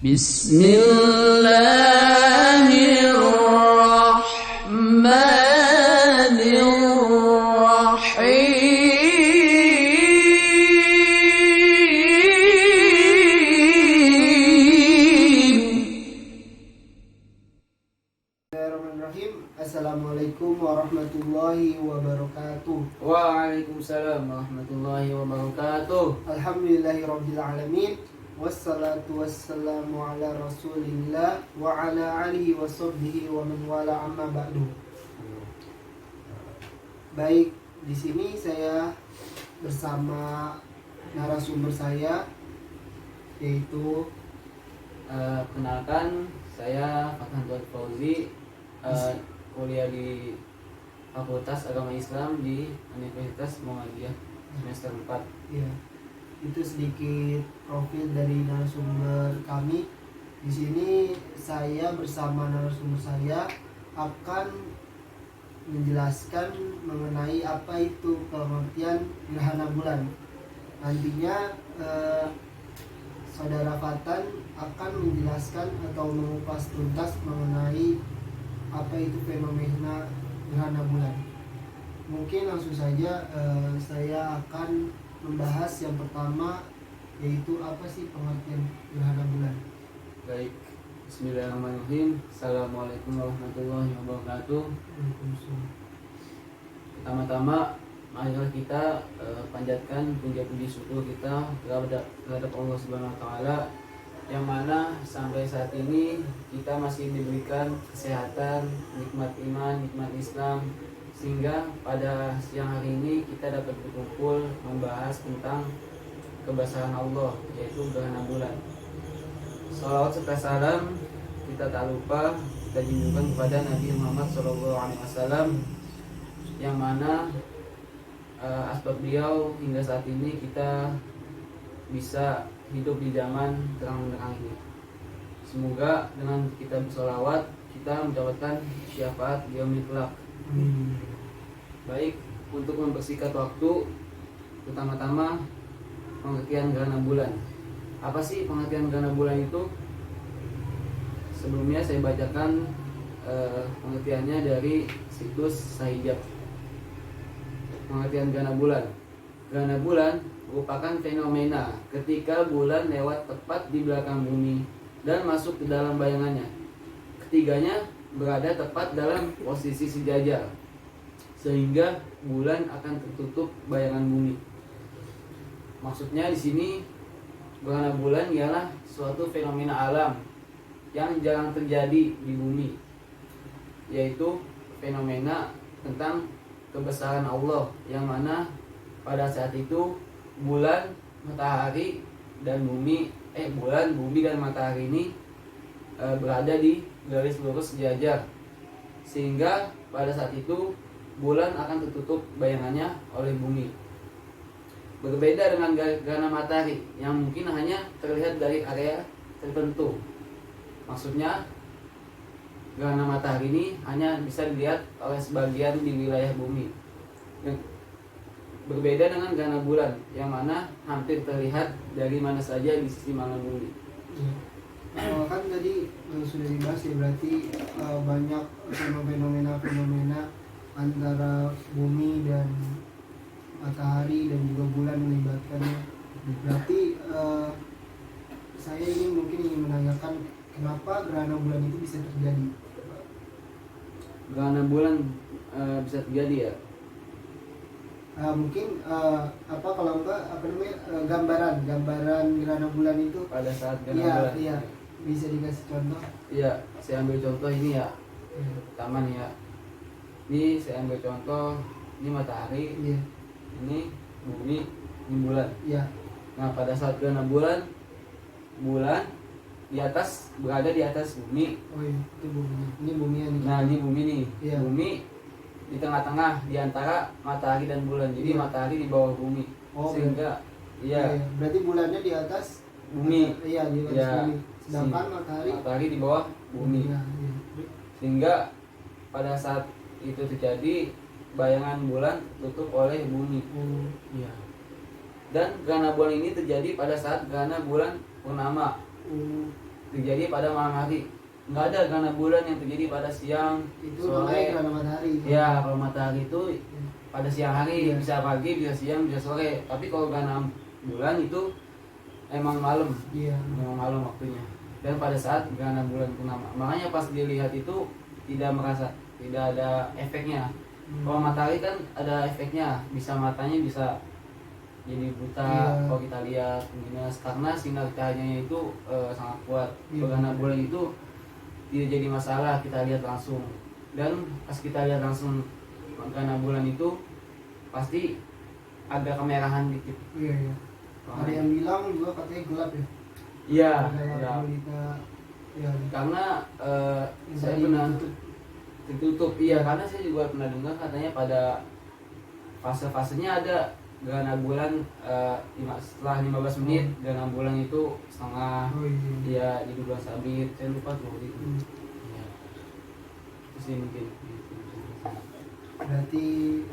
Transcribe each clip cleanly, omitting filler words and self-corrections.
Bismillahirrahmanirrahim. Assalamualaikum warahmatullahi wabarakatuh. Waalaikumsalam warahmatullahi wabarakatuh. Alhamdulillahirabbil alamin. Wassalatu wassalamu ala Rasulillah wa ala alihi washabbihi wa man wala amma ba'du. Baik, di sini saya bersama narasumber saya yaitu Kenalkan, saya Fathan Fauzi, kuliah di Fakultas Agama Islam di Universitas Muhammadiyah semester 4. ya, itu sedikit profil dari narasumber kami. Di sini saya bersama narasumber saya akan menjelaskan mengenai apa itu pengertian gerhana bulan. Nantinya Saudara Fatan akan menjelaskan atau mengupas tuntas mengenai apa itu fenomena gerhana bulan. Mungkin langsung saja saya akan membahas yang pertama, yaitu apa sih pengertian gerhana bulan. Baik, bismillahirrahmanirrahim. Assalamualaikum warahmatullahi wabarakatuh. Pertama-tama, marilah kita panjatkan puja-puji syukur kita terhadap Allah Subhanahu wa taala, yang mana sampai saat ini kita masih diberikan kesehatan, nikmat iman, nikmat Islam, sehingga pada siang hari ini kita dapat berkumpul membahas tentang kebesaran Allah, yaitu gerhana bulan. Salawat serta salam kita tak lupa kita junjungkan kepada Nabi Muhammad SAW, yang mana asbab beliau hingga saat ini kita bisa hidup di zaman terang-terang ini. Semoga dengan kita bersolawat kita mendapatkan syafaat yaumil kelak. Baik, untuk mempersingkat waktu, pertama-tama pengertian gerhana bulan. Apa sih pengertian gerhana bulan itu? Sebelumnya saya bacakan pengertiannya dari situs Sahijab. Pengertian gerhana bulan. Gerhana bulan merupakan fenomena ketika bulan lewat tepat di belakang bumi dan masuk ke dalam bayangannya. Ketiganya berada tepat dalam posisi sejajar, sehingga bulan akan tertutup bayangan bumi. Maksudnya di sini gerhana bulan ialah suatu fenomena alam yang jarang terjadi di bumi, yaitu fenomena tentang kebesaran Allah, yang mana pada saat itu bulan, matahari dan bumi, bulan, bumi dan matahari ini berada di garis lurus sejajar, sehingga pada saat itu bulan akan tertutup bayangannya oleh bumi. Berbeda dengan gerhana matahari yang mungkin hanya terlihat dari area tertentu. Maksudnya gerhana matahari ini hanya bisa dilihat oleh sebagian di wilayah bumi. Berbeda dengan gerhana bulan yang mana hampir terlihat dari mana saja di sisi malam bumi. Kan tadi sudah dibahas ya, berarti banyak fenomena antara bumi dan matahari dan juga bulan melibatkannya. Berarti saya ingin menanyakan kenapa gerhana bulan itu bisa terjadi? Gerhana bulan bisa terjadi ya? Mungkin kalau enggak gambaran gerhana bulan itu Pada saat gerhana bulan. Iya, bisa dikasih contoh? Iya, saya ambil contoh ini ya. Taman ya. Ini saya ambil contoh, ini matahari, Iya. ini bumi, ini bulan. Iya. Nah, pada saat gerhana bulan di atas, berada di atas bumi. Oh iya, itu bumi. Ini buminya nih. Nah, ini bumi nih. Iya. Bumi di tengah-tengah di antara matahari dan bulan. Jadi matahari di bawah bumi. Oh, Sehingga iya. Berarti bulannya di atas Bumi. Iya, di atas bumi. Sedangkan matahari di bawah bumi. Iya. Sehingga pada saat itu terjadi, bayangan bulan tutup oleh bumi. Iya. Dan gerhana bulan ini terjadi pada saat gerhana bulan purnama. terjadi pada malam hari. Nggak ada gerhana bulan yang terjadi pada siang, Itu namanya gerhana matahari. Ya, kalau matahari itu pada siang hari, Iya. bisa pagi, bisa siang, bisa sore. Tapi kalau gerhana bulan itu emang malam, Iya. memang malam waktunya. Dan pada saat gerhana bulan purnama, makanya pas dilihat itu tidak merasa, tidak ada efeknya. Kalau matahari kan ada efeknya, bisa matanya bisa jadi buta. Iya. Kalau kita lihat minus karena sinar cahayanya itu sangat kuat. Iya. Gerhana bulan itu tidak jadi masalah, kita lihat langsung. Dan pas kita lihat langsung gerhana bulan itu pasti agak kemerahan dikit. Iya, iya. Ada yang bilang juga katanya gelap ya. Iya, Kayak ya. kalau kita ya Karena saya tadi pernah ditutup. tertutup. Iya, karena saya juga pernah dengar katanya pada fase-fasenya ada gerhana bulan setelah 15 menit gerhana bulan itu setengah, Oh iya. dia diduga sabit. Saya lupa tuh waktu itu. Hmm. Iya. Itu sih mungkin. Berarti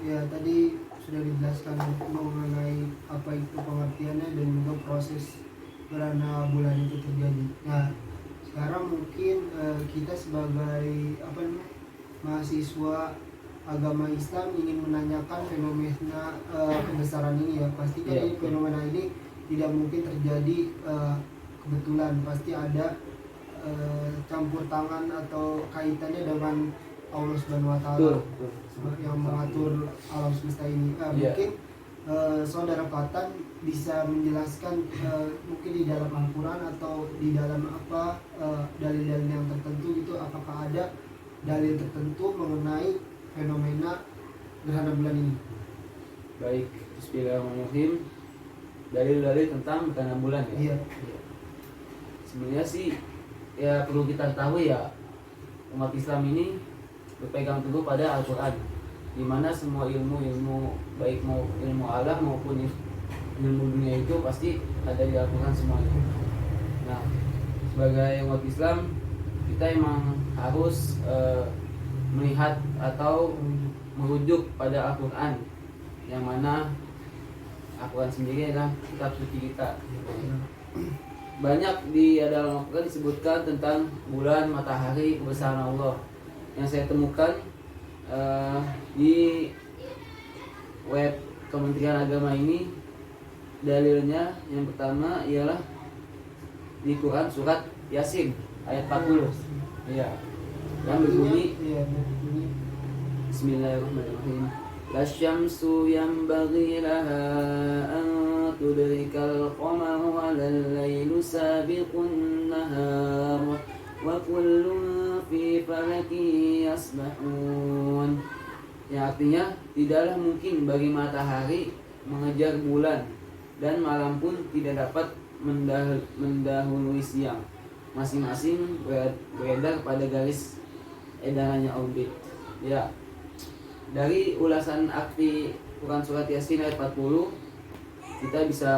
ya tadi sudah dijelaskan mengenai apa itu pengertiannya dan juga proses gerhana bulan itu terjadi. Nah, sekarang mungkin kita sebagai apa namanya mahasiswa agama Islam ingin menanyakan fenomena kebesaran ini ya. Pasti kan Iya, ini betul. fenomena ini tidak mungkin terjadi kebetulan. Pasti ada campur tangan atau kaitannya dengan Allah Subhanahu wa taala yang mengatur alam semesta ini. Iya. Mungkin saudara Fatan bisa menjelaskan mungkin di dalam Al-Quran atau di dalam apa dalil-dalil yang tertentu gitu, apakah ada dalil tertentu mengenai fenomena gerhana bulan ini? Baik, bismillahirrahmanirrahim. Dalil-dalil tentang gerhana bulan ya. Iya. Sebenarnya sih ya perlu kita tahu ya, umat Islam ini berpegang teguh pada Al-Quran, di mana semua ilmu baik mau ilmu alam maupun ilmu dunia itu pasti ada di Al-Quran semuanya. Nah, sebagai umat Islam kita emang harus melihat atau merujuk pada Al-Quran, yang mana Al-Quran sendiri adalah kitab suci kita. Banyak di dalam Al-Quran disebutkan tentang bulan, matahari, kebesaran Allah. Yang saya temukan di web Kementerian Agama ini, dalilnya yang pertama ialah di Quran surat Yasin ayat 40. Iya. Yang berbunyi, Iya, berbunyi. Bismillahirrahmanirrahim. La syamsu yanbaghi laha an tudrikal qamara wa al-lailu sabiqun nahar wa kullun fi falakin yasbahun. Yang artinya tidaklah mungkin bagi matahari mengejar bulan, dan malam pun tidak dapat mendahului siang. Masing-masing beredar pada garis edarannya orbit. Ya. Dari ulasan arti Quran surat Yasin ayat 40, kita bisa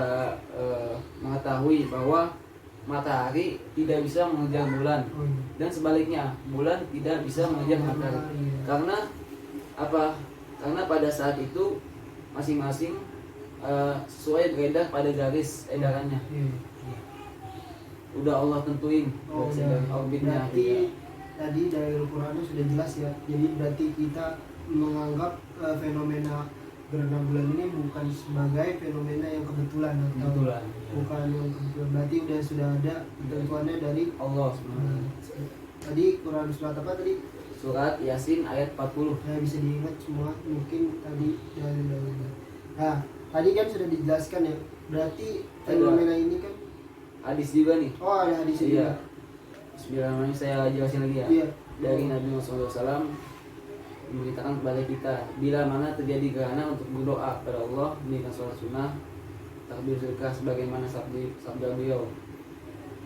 mengetahui bahwa matahari tidak bisa mengejar bulan, Oh, iya. dan sebaliknya bulan tidak bisa mengejar matahari. Iya. Karena apa? Karena pada saat itu masing-masing sesuai beredar pada garis edarannya. Iya. Udah Allah tentuin Oh, garis ya. edaran orbitnya. Berarti Iya. tadi dari Al-Qurannya sudah jelas ya. Jadi berarti kita menganggap fenomena gerhana bulan ini bukan sebagai fenomena yang kebetulan atau Kebetulan. bukan yang kebetulan. Berarti sudah ada ketentuannya dari Allah sebenarnya. tadi Quran surat apa tadi? Surat Yasin ayat 40. Ya, bisa diingat semua mungkin tadi dalil-dalilnya. Nah, tadi kan sudah dijelaskan ya. Berarti fenomena ini kan Hadis juga nih. oh ada hadis Iya. juga. Bismillahirrahmanirrahim, saya jelasin lagi ya. Iya. Dari Nabi Muhammad SAW memberitakan kepada kita, bila mana terjadi gerhana untuk berdoa kepada Allah, mendirikan sholat sunnah, takbir sedekah sebagaimana sabda beliau.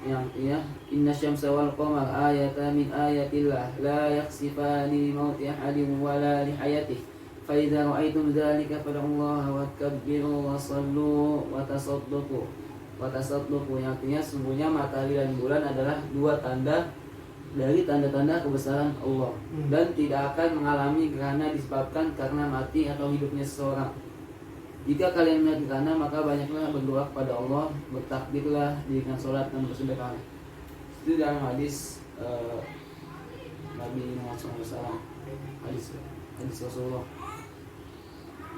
Yang artinya, inna syamsa wal qamar ayatan min ayatillah la yaksifani mauti ahadin wala li hayatih. Fa idza ra'aitum dzalika fad'ullaha wa kabbiru wa sallu wa tasadduqu. Wa tasadduqu, yang artinya sungguhnya matahari dan bulan adalah dua tanda dari tanda-tanda kebesaran Allah, dan tidak akan mengalami gerhana disebabkan karena mati atau hidupnya seseorang. Jika kalian melihat gerhana, maka banyaklah berdoa kepada Allah, bertakbirlah, dirikan sholat dan bersedekah. Itu dalam hadis Nabi Muhammad SAW, hadis Rasulullah.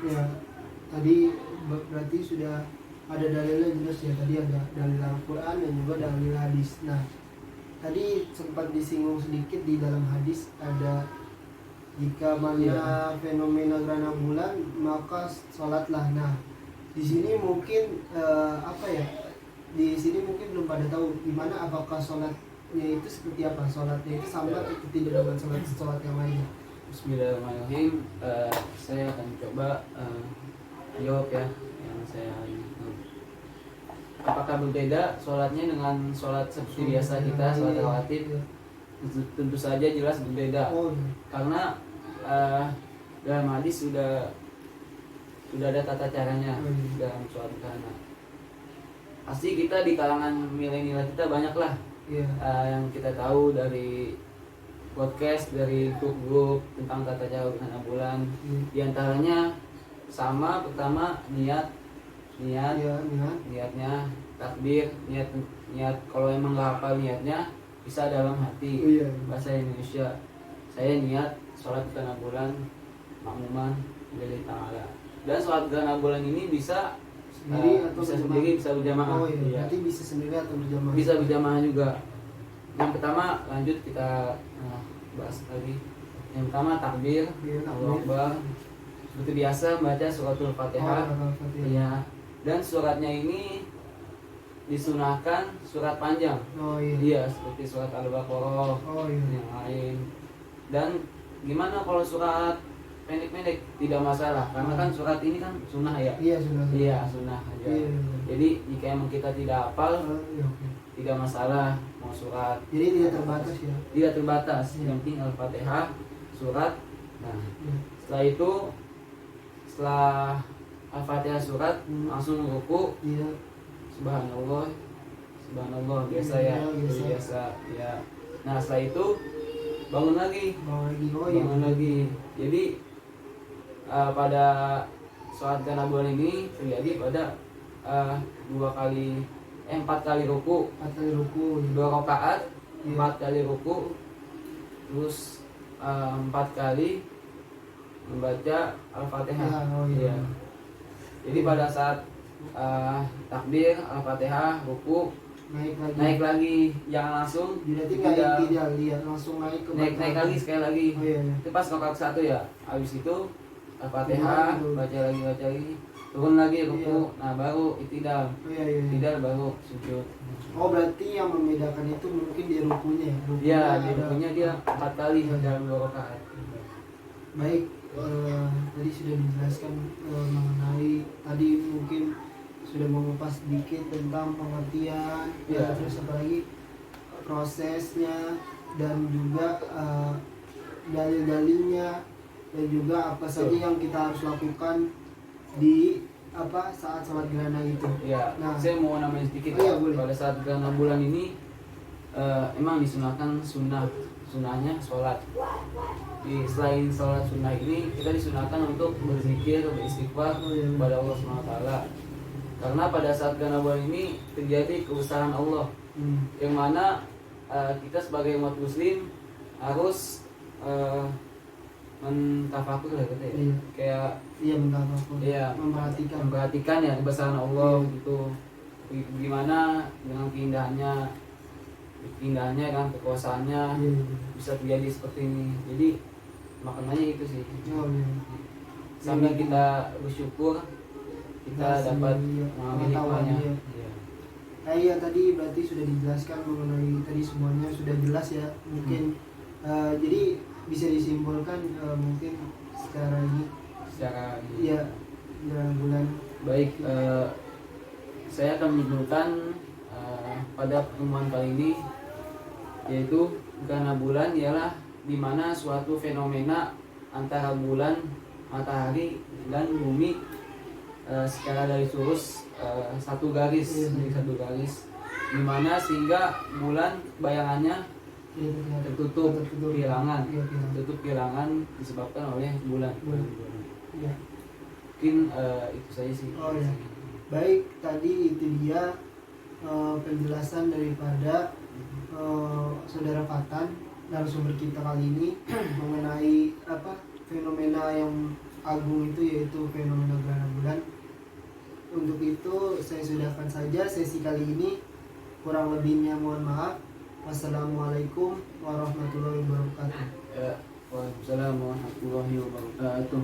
Ya, tadi berarti sudah ada dalilnya jelas ya. Tadi ada dalil Al-Quran dan juga dalil hadis. Nah, tadi sempat disinggung sedikit di dalam hadis ada jika mana fenomena gerhana bulan maka sholatlah. Nah, di sini mungkin apa ya? Di sini mungkin belum pada tahu gimana apakah sholatnya itu seperti apa. Sholatnya itu sama atau tidak dengan sholat yang lainnya. Bismillahirrahmanirrahim. Saya akan coba jawab ya yang saya ini. Apakah berbeda sholatnya dengan sholat seperti biasa kita, sholat rawatib? Tentu saja jelas berbeda. Karena dalam hadis sudah ada tata caranya dalam sholat gerhana. Pasti kita di kalangan milenial kita banyak lah yang kita tahu dari podcast, dari grup-grup tentang tata cara gerhana bulan. Di antaranya sama, pertama niatnya takbir, niat kalau emang nggak hafal niatnya bisa dalam hati. Bahasa Indonesia, saya niat sholat gerhana bulan makmuman lillahi ta'ala. Dan sholat gerhana bulan ini bisa sendiri atau bisa sendiri, bisa berjamaah. Berarti bisa sendiri atau berjamaah. Bisa berjamaah juga. Yang pertama lanjut kita bahas lagi. Yang pertama takbir, Allahu Akbar. Seperti biasa baca suratul Fatihah. Iya. Dan suratnya ini disunahkan surat panjang. Iya, seperti surat Al-Baqarah. Yang lain. Dan gimana kalau surat pendek-pendek? Tidak masalah, karena kan surat ini kan sunnah ya. Iya, sunnah aja. Jadi jika emang kita tidak hafal, tidak masalah mau surat. Jadi tidak terbatas ya. Tidak terbatas. Yang penting Al-Fatihah, surat. Nah, setelah itu, setelah Al-Fatihah surat, langsung ruku. Subhanallah, biasa ya. Ya. Nah, setelah itu bangun lagi. Jadi pada sholat gerhana bulan ini terjadi pada 4 kali ruku, 2 rakaat, 4 kali ruku, terus 4 kali membaca Al-Fatihah. Jadi pada saat takbir, Al-Fatihah, ruku, naik lagi, jangan langsung. Langsung naik lagi sekali lagi. Itu pas rakaat 1 ya. Habis itu Al-Fatihah, baca lagi, turun lagi ruku. Nah, baru itidal. Itidal baru sujud. Berarti yang membedakan itu mungkin di rukunya ya. Iya, di rukunya dia 4 kali dalam 2 rakaat. Baik, tadi sudah dijelaskan mengenai tadi mungkin sudah mengupas sedikit tentang pengertian, terus apalagi prosesnya dan juga dalil-dalilnya dan juga apa saja yang kita harus lakukan di saat sholat gerhana itu. Ya, nah, saya mau nambahin sedikit. Pada saat gerhana bulan ini emang disunahkan sunnahnya sholat. Selain sholat sunnah ini, kita disunahkan untuk berzikir, beristighfar kepada Allah SWT. Karena pada saat gerhana bulan ini terjadi kebesaran Allah, yang mana kita sebagai umat muslim harus mentafakur ya kita ya. Kayak mentafakur. Memperhatikan ya kebesaran Allah gitu. Gimana dengan keindahannya kan, kekuasaannya bisa terjadi seperti ini. Jadi maknanya itu sih. Sambil kita bersyukur, kita dapat mengambil hikmahnya. Iya, tadi berarti sudah dijelaskan mengenai tadi semuanya sudah jelas ya. Mungkin jadi bisa disimpulkan mungkin secara bulan. Baik, saya akan menyimpulkan pada pertemuan kali ini, yaitu gerhana bulan ialah di mana suatu fenomena antara bulan, matahari dan bumi secara garis lurus satu garis, di mana sehingga bulan bayangannya tertutup kehilangan disebabkan oleh bulan. Mungkin itu saja sih. Baik, tadi itu dia penjelasan daripada Saudara Fatan, narasumber kita kali ini mengenai fenomena yang agung itu, yaitu fenomena gerhana bulan. Untuk itu saya sudahkan saja sesi kali ini. Kurang lebihnya mohon maaf. Wassalamualaikum warahmatullahi wabarakatuh. Ya, waalaikumsalam warahmatullahi wabarakatuh.